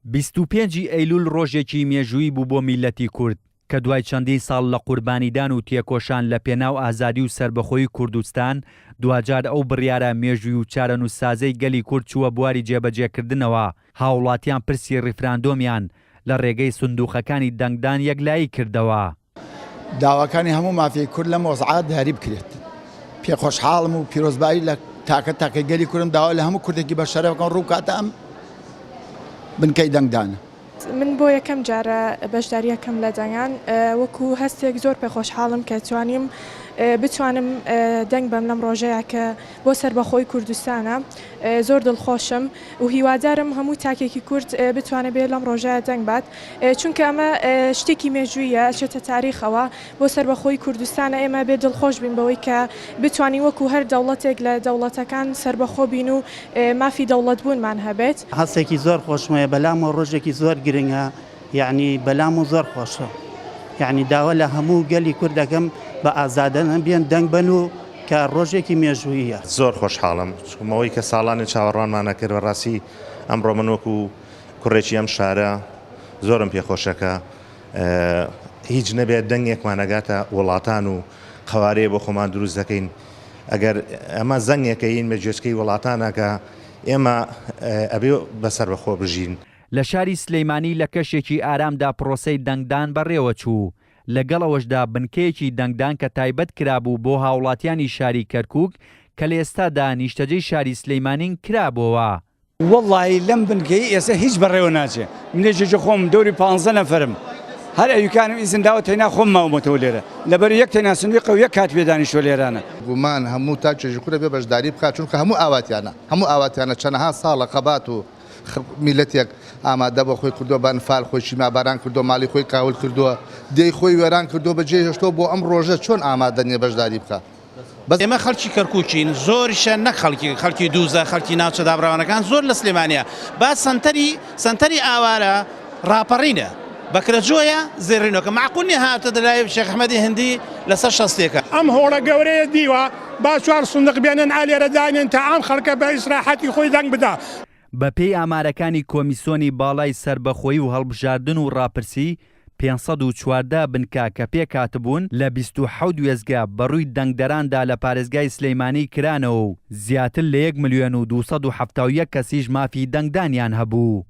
25 ئەیلول ڕۆژێکی مێژووی بوو بۆ میلەتی کورد کە دوای چەندین ساڵ لە قوربانیدان و تێکۆشان لە پێناو ئازادی و سربەخۆیی کوردستان دوجار ئەو بڕیارە مێژووی و چارەنووسسازەی گەلی کورد چووە بواری جێبەجێکردنەوە. هاوڵاتیان پرسی ڕیفراندۆمیان لە ڕێگەی سندووقەکانی دەنگدان یەکلایی کردەوە. داواکانی هەموو مافیای کورد لە مۆزعات دیاری بکرێت. پێخۆشحاڵم و پیرۆزبایی لە تاکە گەلی کوردم داوا لە هەموو کوردێکی بە شەرەفەکان ڕووکاتە ئەم بنکەی دەنگدانە. من بۆ یەکەم جارە بەشداریەکەم لە دەنگان وەکو هەستێک زۆر پێخۆشحاڵم کە بتوانم دەنگ بەم لەم ڕۆژەیە کە بۆ سربەخۆی کوردستانە. زۆر دڵخۆشم و هیوادارم هەموو تاکێکی کورد بتوانێت بێت لەم ڕۆژەیە دەنگ بات، چونکە ئەمە شتێکی مێژوویە چێتە تاریخەوە بۆ سربەخۆی کوردستانە. ئێمە بێت دڵخۆش بین بەوەی کە بتوانین وەکو هەر دەوڵەتێک لە دەوڵەتەکان سربەخۆ بین و مافی دەوڵەت بوونمان هەبێت. هەستێکی زۆر خۆشمەیە، بەلام و ڕۆژێکی زۆر گرنگە، یعنی بەلام و زۆر خۆشە، یعنی داوا لە هەموو گەلی کوردەکەم بە ئازادەن بێن دەنگ بن و کە ڕۆژێکی مێژوویە. زۆر خۆشحاڵم چکمەوەی کە ساڵانی چاوەڕوانمانە کرد بەڕاستی ئەمڕۆ من وەکو کوڕێکی ئەم شارە زۆرم پێخۆشەکە هیچ نەبێت دەنگێکمانەگاتە وڵاتان و قەوارەیە بۆ خۆمان دروست دەکەین. ئەگەر ئەمە زەنگێکەین بە گوێچکەی وڵاتانەکە ئێمە ئەبێ بەسەر بەخۆ بژین. لە شاری سلەیمانی لە کەشێکی ئارامدا پرۆسەی دەنگدان بەڕێوە چوو. لەگەڵەوەشدا بنکەیەکی دەنگدان کە تایبەت کرابوو بۆ هاوڵاتیانی شاری کەرکووک کە لە ئێستادا نیشتەجەی شاری سلەیمانین کرابەوە. وەڵڵاهی لەم بنکەی ئێستا هیچ بەڕێوە ناچێ. منێژێ خۆم دەوری 15 نەفرم، هەر ئەویکانم ئیزن داوە تێنا خۆم ماومەتەوە لێرە لەبەر یەک تێنا سندوقە و یەک کات پێدانیشتۆ لێرانە. گومان هەموو تا چێژی کوورە بێ بەشداری بکات، چونکە هەموو ئاواتیانە چەندەها ساڵە قەبات و میلەتێک ئامادە بە خۆی کردووە، بەنفال خۆی شیماباران کردو، ماڵی خۆی کاول کردووە، دەی خۆی وێران کردو بەجێ هێشتۆ بۆ ئەم ڕۆژە چۆن ئامادە نییە بەشداری بکات. بەس ئێمە خەڵکی کەرکووکین، زۆریشە نەک خەڵکی دووزە، خەڵکی ناوچە دابراوانەکان زۆر لە سلێمانیە. با سەنتەری ئاوارە ڕاپەڕینە بەکرەجۆیە زێڕینەوەکە معقول نیە هاتە دەلای شێخ ئەحمەدی هەندی لەسەر شەستێکە. ئەم هۆڵە گەورەیە دیوە با چوار سندوق بێنن ئالێرە داینن تا ئەم خەڵکە بە ئیسراحەتی خۆی دەنگ بدا. بەپێی ئامارەکانی کۆمیسیۆنی باڵای سربەخۆیی و هەڵبژاردن و ڕاپرسی 514 بنکە کە پێکاتبوون لە 27 وێزگە بەڕووی دەنگدەراندا لە پارێزگای سلەیمانی کرانەوە و زیاتر لە 1,271,000 کەسیش مافی دەنگدانیان هەبوو.